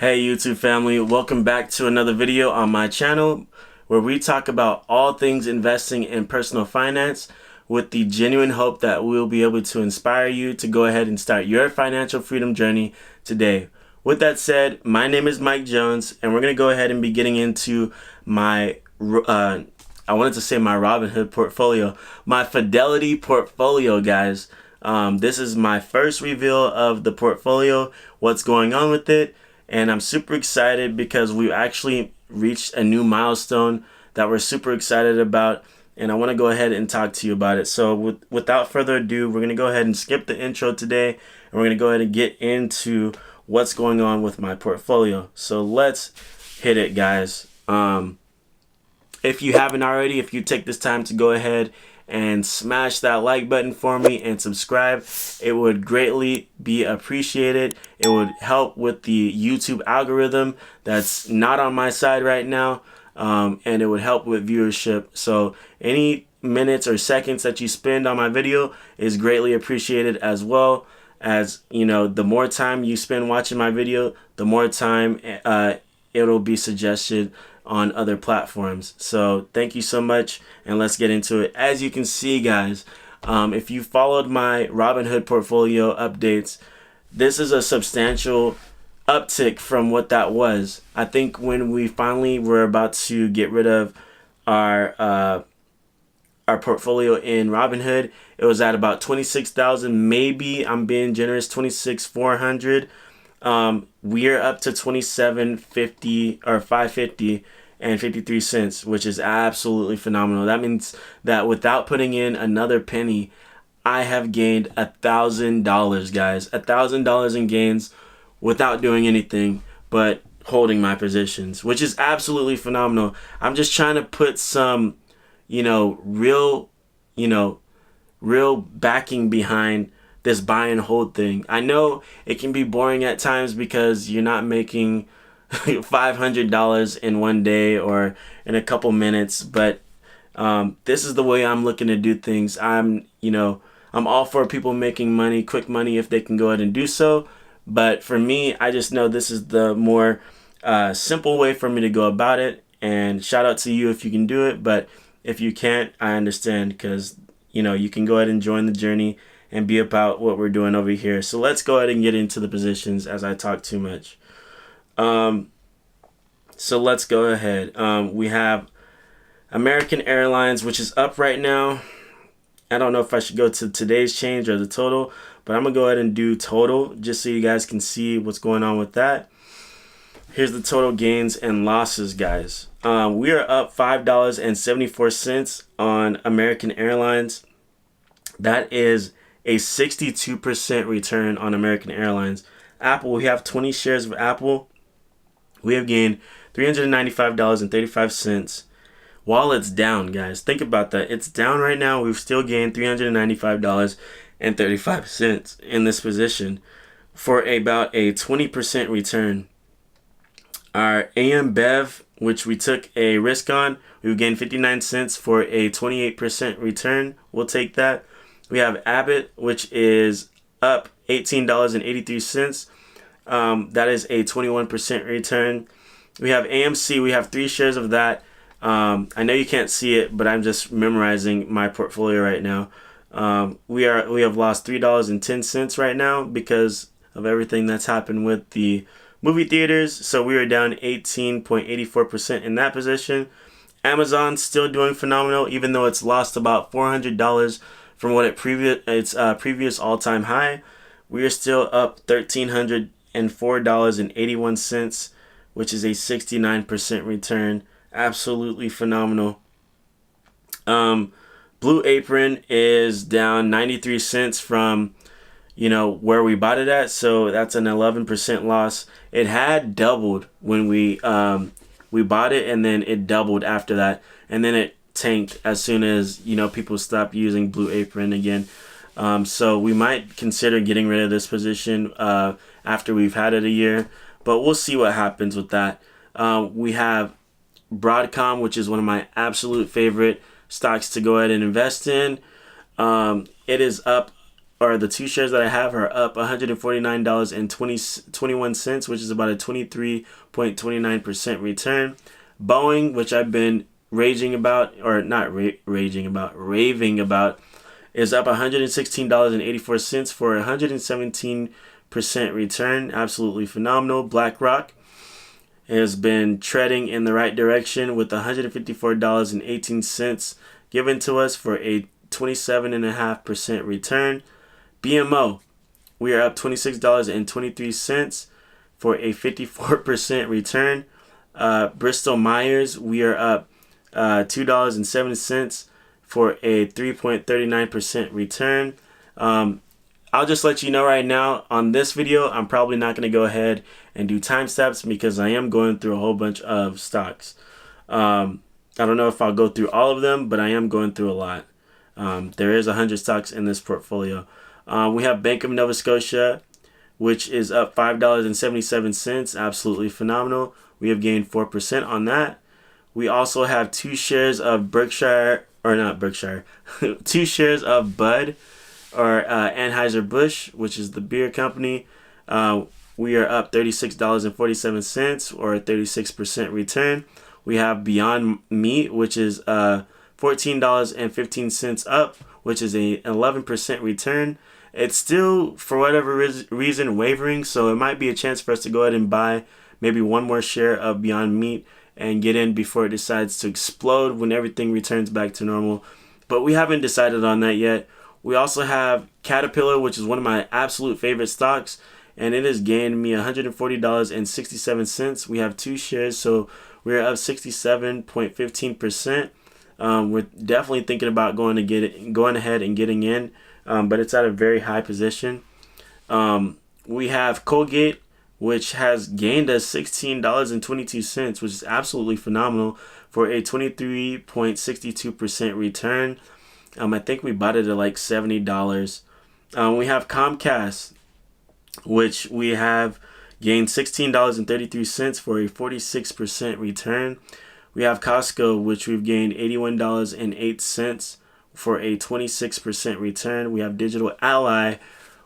Hey YouTube family, welcome back to another video on my channel where we talk about all things investing in personal finance with the genuine hope that we'll be able to inspire you to go ahead and start your financial freedom journey today. With that said, my name is Mike Jones and we're going to go ahead and be getting into my, I wanted to say my Robinhood portfolio, my Fidelity portfolio, guys. This is my first reveal of the portfolio, what's going on with it. And I'm super excited because we've actually reached a new milestone that we're super excited about. And I want to go ahead and talk to you about it. So without further ado, we're going to go ahead and skip the intro today. And we're going to go ahead and get into what's going on with my portfolio. So let's hit it, guys. If you haven't already, if you take this time to go ahead and smash that like button for me and subscribe, it would greatly be appreciated. It would help with the YouTube algorithm that's not on my side right now, and it would help with viewership. So any minutes or seconds that you spend on my video is greatly appreciated, as well as, you know, the more time you spend watching my video, the more time it'll be suggested on other platforms. So thank you so much, and let's get into it. As you can see, guys, if you followed my Robinhood portfolio updates, this is a substantial uptick from what that was. I think when we finally were about to get rid of our portfolio in Robinhood, it was at about 26,000, maybe, I'm being generous, 26,400. We're up to 2750 or 550 and 53 cents, which is absolutely phenomenal. That means that without putting in another penny, I have gained $1,000, guys. $1,000 in gains without doing anything but holding my positions, which is absolutely phenomenal. I'm just trying to put some, real backing behind this buy and hold thing. I know it can be boring at times because you're not making $500 in one day or in a couple minutes, but this is the way I'm looking to do things. I'm all for people making money, quick money, if they can go ahead and do so. But for me, I just know this is the more simple way for me to go about it. And shout out to you if you can do it. But if you can't, I understand, because you can go ahead and join the journey and be about what we're doing over here. So let's go ahead and get into the positions as I talk too much. So let's go ahead. We have American Airlines, which is up right now. I don't know if I should go to today's change or the total, but I'm going to go ahead and do total just so you guys can see what's going on with that. Here's the total gains and losses, guys. We are up $5.74 on American Airlines. That is a 62% return on American Airlines. Apple, we have 20 shares of Apple. We have gained $395.35 while it's down, guys. Think about that. It's down right now. We've still gained $395.35 in this position for about a 20% return. Our AM Bev, which we took a risk on, we've gained 59 cents for a 28% return. We'll take that. We have Abbott, which is up $18.83. That is a 21% return. We have AMC. We have 3 shares of that. I know you can't see it, but I'm just memorizing my portfolio right now. We have lost $3.10 right now because of everything that's happened with the movie theaters. So we are down 18.84% in that position. Amazon's still doing phenomenal, even though it's lost about $400 from what its previous all-time high. We are still up $1,304.81, which is a 69% return. Absolutely phenomenal. Blue Apron is down 93 cents from where we bought it at, so that's an 11% loss. It had doubled when we bought it, and then it doubled after that, and then it tanked as soon as people stopped using Blue Apron again. So we might consider getting rid of this position after we've had it a year, but we'll see what happens with that. We have Broadcom, which is one of my absolute favorite stocks to go ahead and invest in. It is up the two shares that I have are up $149.21, which is about a 23.29% return. Boeing, which I've been raving about, is up $116.84 for a 117% return. Absolutely phenomenal. BlackRock has been treading in the right direction with $154.18 given to us for a 27.5% return. BMO, we are up $26.23 for a 54% return. Bristol Myers, we are up $2.07 for a 3.39% return. I'll just let you know right now on this video, I'm probably not going to go ahead and do time steps because I am going through a whole bunch of stocks. I don't know if I'll go through all of them, but I am going through a lot. There is 100 stocks in this portfolio. We have Bank of Nova Scotia, which is up $5.77. Absolutely phenomenal. We have gained 4% on that. We also have two shares of two shares of Bud, or Anheuser-Busch, which is the beer company. We are up $36.47 or a 36% return. We have Beyond Meat, which is $14.15 up, which is a 11% return. It's still, for whatever reason, wavering, so it might be a chance for us to go ahead and buy maybe one more share of Beyond Meat and get in before it decides to explode when everything returns back to normal. But we haven't decided on that yet. We also have Caterpillar, which is one of my absolute favorite stocks, and it has gained me $140.67. We have two shares, so we're up 67.15%. We're definitely thinking about going ahead and getting in, but it's at a very high position. We have Colgate, which has gained us $16.22, which is absolutely phenomenal for a 23.62% return. I think we bought it at like $70. We have Comcast, which we have gained $16.33 for a 46% return. We have Costco, which we've gained $81.08 for a 26% return. We have Digital Ally,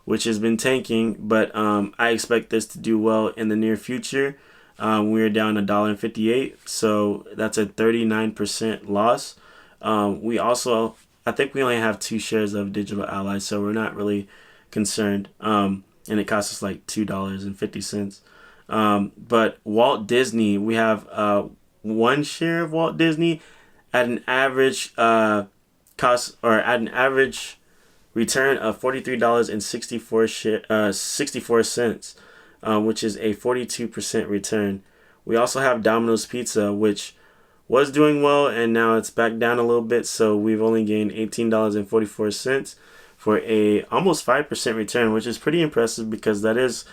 which has been tanking, but I expect this to do well in the near future. We're down $1.58, so that's a 39% loss. I think we only have two shares of Digital Ally, so we're not really concerned. And it costs us like $2.50. But Walt Disney, we have one share of Walt Disney at an average return of $43.64, which is a 42% return. We also have Domino's Pizza, which was doing well, and now it's back down a little bit, so we've only gained $18.44 for a almost 5% return, which is pretty impressive because that is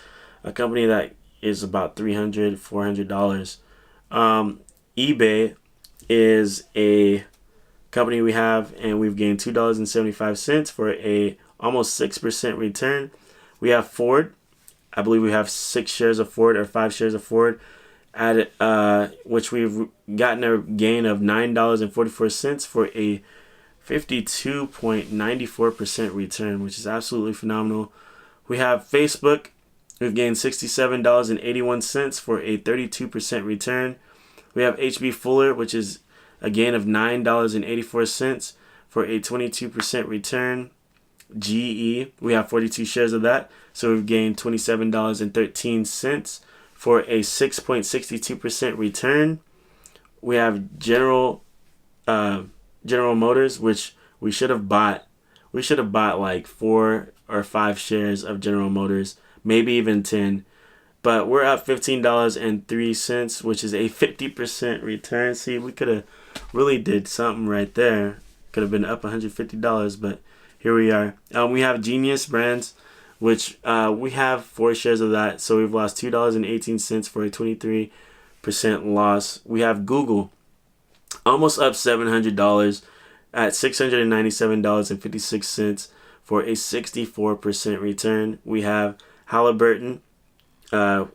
a company that is about $300-$400. eBay is a company we have, and we've gained $2.75 for a almost 6% return. We have Ford. I believe we have 6 shares of Ford or 5 shares of Ford, which we've gotten a gain of $9.44 for a 52.94% return, which is absolutely phenomenal. We have Facebook. We've gained $67.81 for a 32% return. We have H.B. Fuller, which is a gain of $9.84 for a 22% return. GE, we have 42 shares of that, so we've gained $27.13 for a 6.62% return. We have General Motors, which we should have bought. We should have bought like 4 or 5 shares of General Motors, maybe even 10. But we're up $15.03, which is a 50% return. See, we could have really did something right there. Could have been up $150, but here we are. We have Genius Brands, which we have 4 shares of that, so we've lost $2.18 for a 23% loss. We have Google, almost up $700 at $697.56 for a 64% return. We have Halliburton,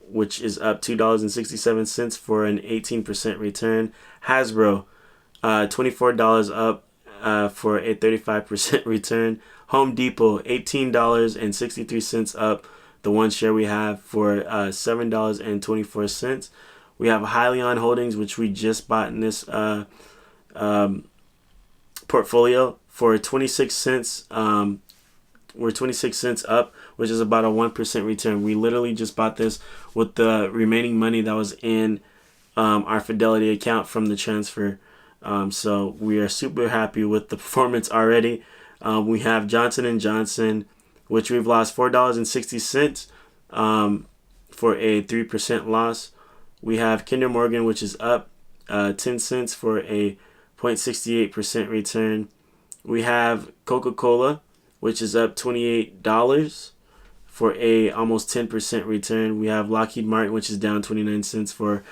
which is up $2.67 for an 18% return. Hasbro, $24 up for a 35% return. Home Depot, $18.63 up. The one share we have for $7.24. We have Hyliion Holdings, which we just bought in this portfolio for 26 cents. We're 26 cents up, which is about a 1% return. We literally just bought this with the remaining money that was in our Fidelity account from the transfer. So we are super happy with the performance already. We have Johnson & Johnson, which we've lost $4.60 for a 3% loss. We have Kinder Morgan, which is up 10 cents for a 0.68% return. We have Coca-Cola, which is up $28 for a almost 10% return. We have Lockheed Martin, which is down 29 cents for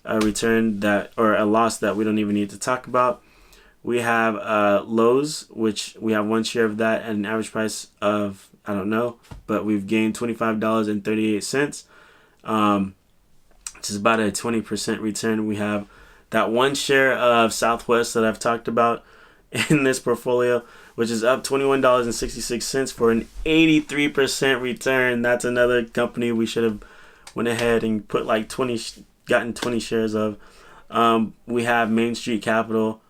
a return or a loss that we don't even need to talk about. We have Lowe's, which we have one share of that at an average price of, I don't know, but we've gained $25.38, which is about a 20% return. We have that one share of Southwest that I've talked about in this portfolio, which is up $21.66 for an 83% return. That's another company we should have went ahead and put like gotten 20 shares of. We have Main Street Capital,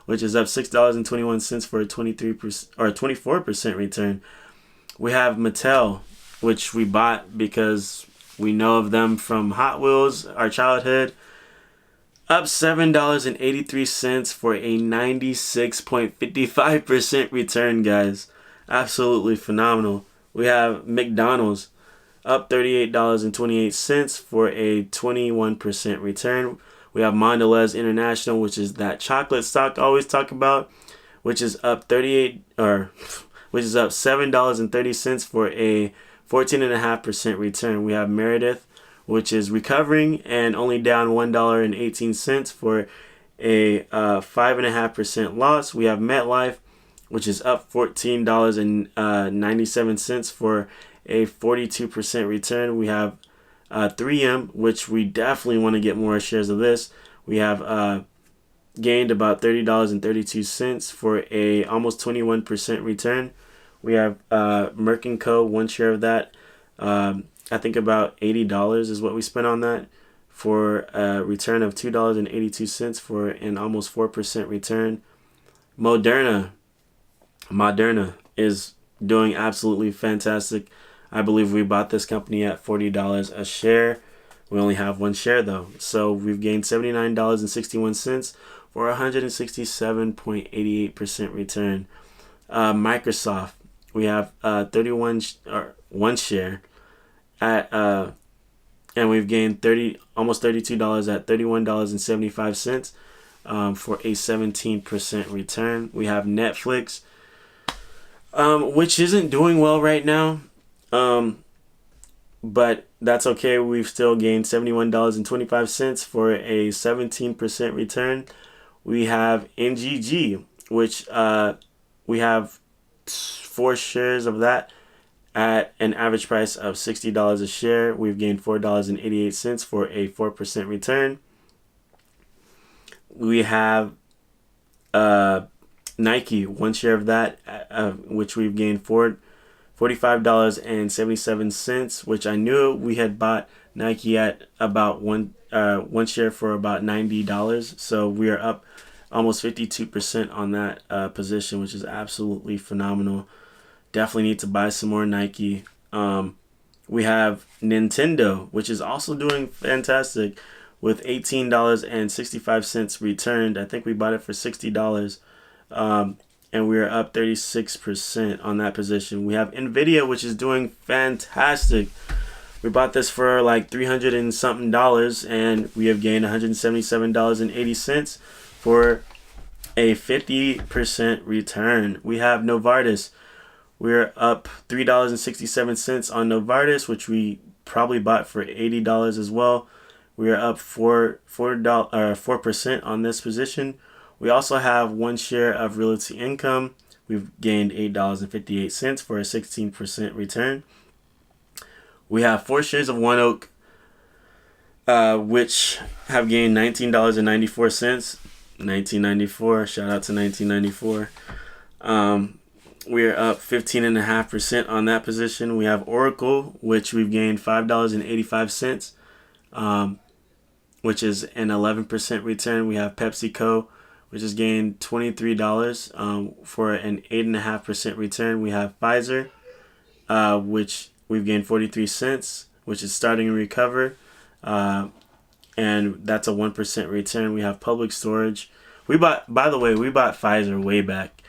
which is up $6.21 for a 23% or 24% return. We have Mattel, which we bought because we know of them from Hot Wheels, our childhood. Up $7.83 for a 96.55% return, guys. Absolutely phenomenal. We have McDonald's, up $38.28 for a 21% return. We have Mondelez International, which is that chocolate stock I always talk about, which is up $7.30 for a 14.5% return. We have Meredith, which is recovering and only down $1.18 for a 5.5% loss. We have MetLife, which is up $14.97 for a 42% return. We have 3M, which we definitely want to get more shares of this. We have gained about $30.32 for a almost 21% return. We have Merck & Co., one share of that. I think about $80 is what we spent on that for a return of $2.82 for an almost 4% return. Moderna is doing absolutely fantastic. I believe we bought this company at $40 a share. We only have one share though. So we've gained $79.61 for a 167.88% return. Microsoft, we have one share at and we've gained almost $32 at $31.75 for a 17% return. We have Netflix, which isn't doing well right now. But that's okay. We've still gained $71.25 for a 17% return. We have NGG, which we have 4 shares of that at an average price of $60 a share. We've gained $4.88 for a 4% return. We have Nike, one share of that, which we've gained $45.77, which I knew we had bought Nike at about one share for about $90. So we are up almost 52% on that position, which is absolutely phenomenal. Definitely need to buy some more Nike. We have Nintendo, which is also doing fantastic with $18.65 returned. I think we bought it for $60. And we're up 36% on that position. We have Nvidia, which is doing fantastic. We bought this for like $300 and something, and we have gained $177.80 for a 50% return. We have Novartis. We're up $3.67 on Novartis, which we probably bought for $80 as well. We are up 4% on this position. We also have one share of Realty Income. We've gained $8.58 for a 16% return. We have 4 shares of One Oak, which have gained $19.94. 1994. Shout out to 1994. We're up 15.5% on that position. We have Oracle, which we've gained $5.85, which is an 11% return. We have PepsiCo, which has gained $23 for an 8.5% return. We have Pfizer, which we've gained 43 cents, which is starting to recover, and that's a 1% return. We have Public Storage. By the way, we bought Pfizer way back,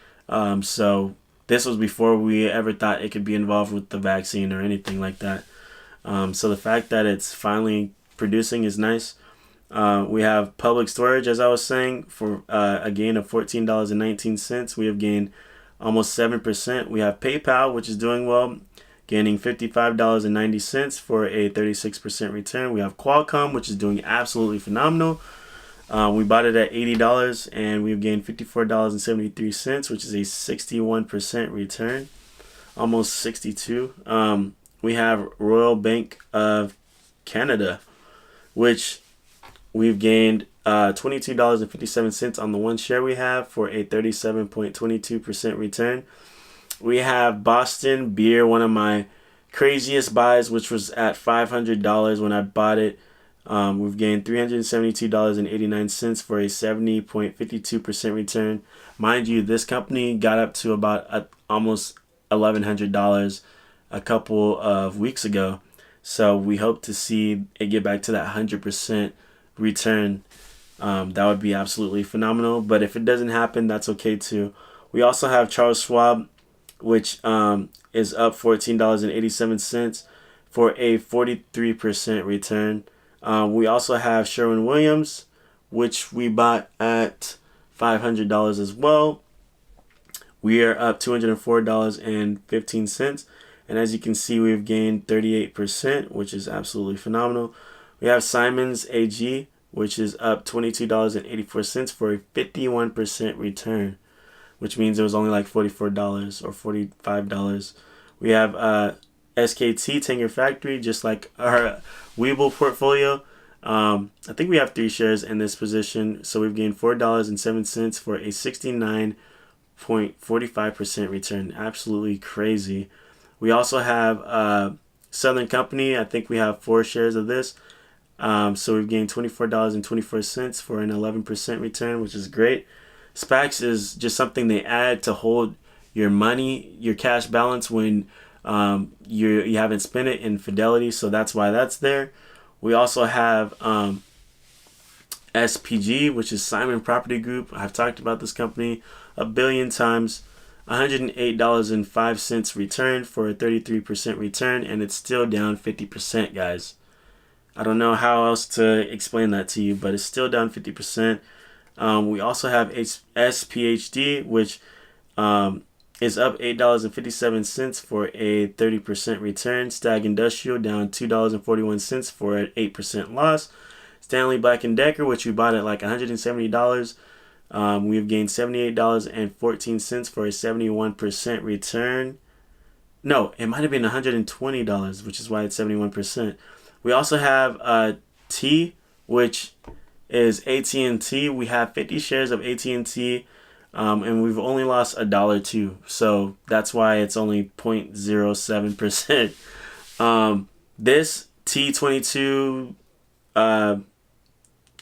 so this was before we ever thought it could be involved with the vaccine or anything like that. So the fact that it's finally producing is nice. We have Public Storage, as I was saying, for a gain of $14.19. We have gained almost 7%. We have PayPal, which is doing well, gaining $55.90 for a 36% return. We have Qualcomm, which is doing absolutely phenomenal. We bought it at $80 and we've gained $54.73, which is a 61% return, almost 62. We have Royal Bank of Canada, which we've gained $22.57 on the one share we have for a 37.22% return. We have Boston Beer, one of my craziest buys, which was at $500 when I bought it. We've gained $372.89 for a 70.52% return. Mind you, this company got up to about almost $1,100 a couple of weeks ago. So we hope to see it get back to that 100% return. That would be absolutely phenomenal. But if it doesn't happen, that's okay too. We also have Charles Schwab, which is up $14.87 for a 43% return. We also have Sherwin Williams, which we bought at $500 as well. We are up $204.15. And as you can see, we've gained 38%, which is absolutely phenomenal. We have Simon's AG, which is up $22.84 for a 51% return, which means it was only like $44 or $45. We have SKT, Tanger Factory, just like our Webull portfolio. I think we have 3 shares in this position, so we've gained $4.07 for a 69.45% return. Absolutely crazy. We also have Southern Company. I think we have 4 shares of this. So we've gained $24.24 for an 11% return, which is great. SPACs is just something they add to hold your money, your cash balance when you haven't spent it in Fidelity, so that's why that's there. We also have SPG, which is Simon Property Group. I've talked about this company a billion times. $108.05 return for a 33% return, and it's still down 50%, guys. I don't know how else to explain that to you, but it's still down 50%. We also have SPHD, which is up $8.57 for a 30% return. Stag Industrial down $2.41 for an 8% loss. Stanley Black & Decker, which we bought at like $170, we've gained $78.14 for a 71% return. No, it might have been $120, which is why it's 71%. We also have T, which is AT&T. We have 50 shares of AT&T, and we've only lost $1.02. So that's why it's only 0.07%. This T22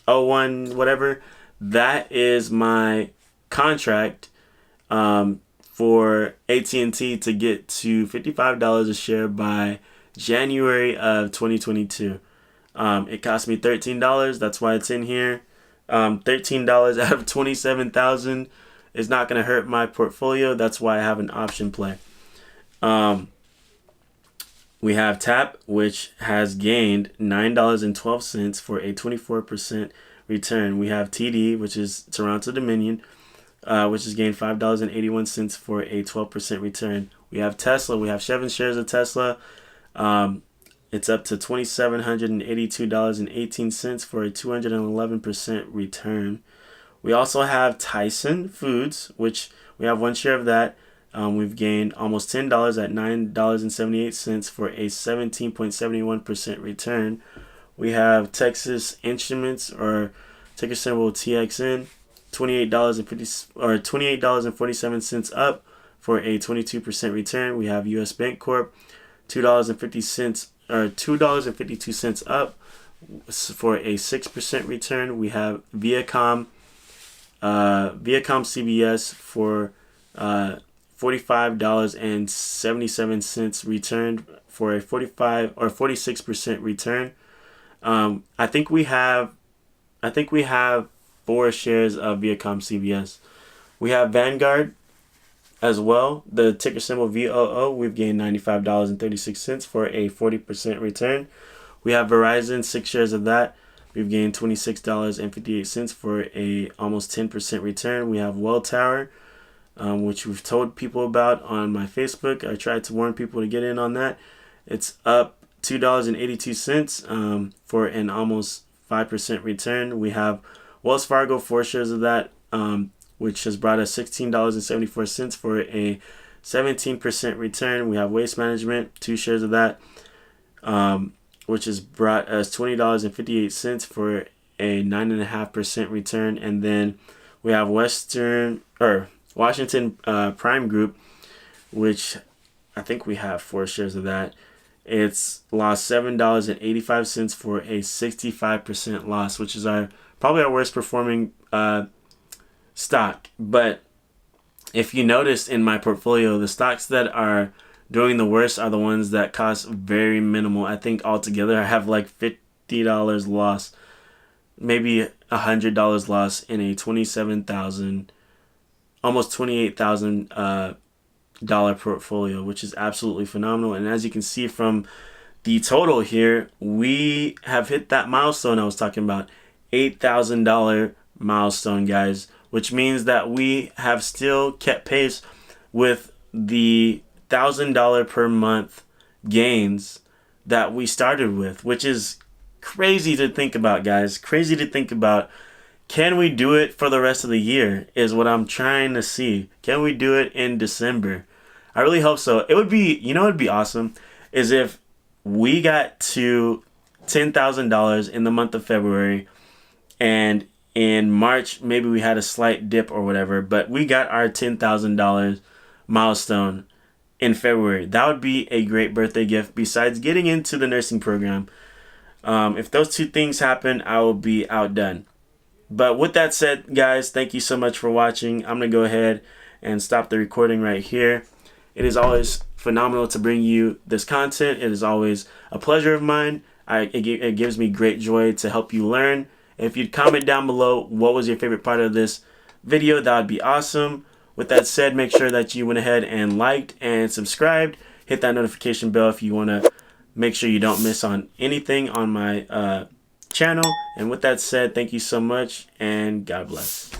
01 whatever, that is my contract for AT&T to get to $55 a share by January of 2022. It cost me $13. That's why it's in here. $13 out of $27,000 is not going to hurt my portfolio. That's why I have an option play. We have TAP, which has gained $9.12 for a 24% return. We have TD, which is Toronto Dominion, which has gained $5.81 for a 12% return. We have Tesla. We have 7 shares of Tesla. It's up to $2,782.18 for a 211% return. We also have Tyson Foods, which we have 1 share of that. We've gained almost $10 at $9.78 for a 17.71% return. We have Texas Instruments, or ticker symbol TXN. $28.47 up for a 22% return. We have US Bank Corp, $2.52 up for a 6% return. We have Viacom CBS for $45.77 returned for a 46% return. I think we have 4 shares of Viacom CBS. We have Vanguard as well, the ticker symbol VOO. We've gained $95.36 for a 40% return. We have Verizon, 6 shares of that. We've gained $26.58 for a almost 10% return. We have Welltower, which we've told people about on my Facebook. I tried to warn people to get in on that. It's up $2.82 for an almost 5% return. We have Wells Fargo, 4 shares of that, which has brought us $16.74 for a 17% return. We have Waste Management, 2 shares of that, which has brought us $20.58 for a 9.5% return. And then we have Washington Prime Group, which I think we have 4 shares of that. It's lost $7.85 for a 65% loss, which is probably our worst performing stock. But if you noticed in my portfolio, the stocks that are doing the worst are the ones that cost very minimal. I think altogether I have like $50 loss, maybe $100 loss in a almost $28,000 dollar portfolio, which is absolutely phenomenal. And as you can see from the total here, we have hit that milestone I was talking about, $8,000 milestone, guys, which means that we have still kept pace with the $1,000 per month gains that we started with, which is crazy to think about, guys. Crazy to think about. Can we do it for the rest of the year is what I'm trying to see. Can we do it in December? I really hope so. It would be, it'd be awesome is if we got to $10,000 in the month of February, and in March maybe we had a slight dip or whatever, but we got our $10,000 milestone in February. That would be a great birthday gift besides getting into the nursing program. If those 2 things happen, I will be outdone. But with that said, guys, thank you so much for watching. I'm going to go ahead and stop the recording right here. It is always phenomenal to bring you this content. It is always a pleasure of mine. It gives me great joy to help you learn. If you'd comment down below what was your favorite part of this video, that would be awesome. With that said, make sure that you went ahead and liked and subscribed. Hit that notification bell if you want to make sure you don't miss on anything on my channel. And with that said, thank you so much and God bless.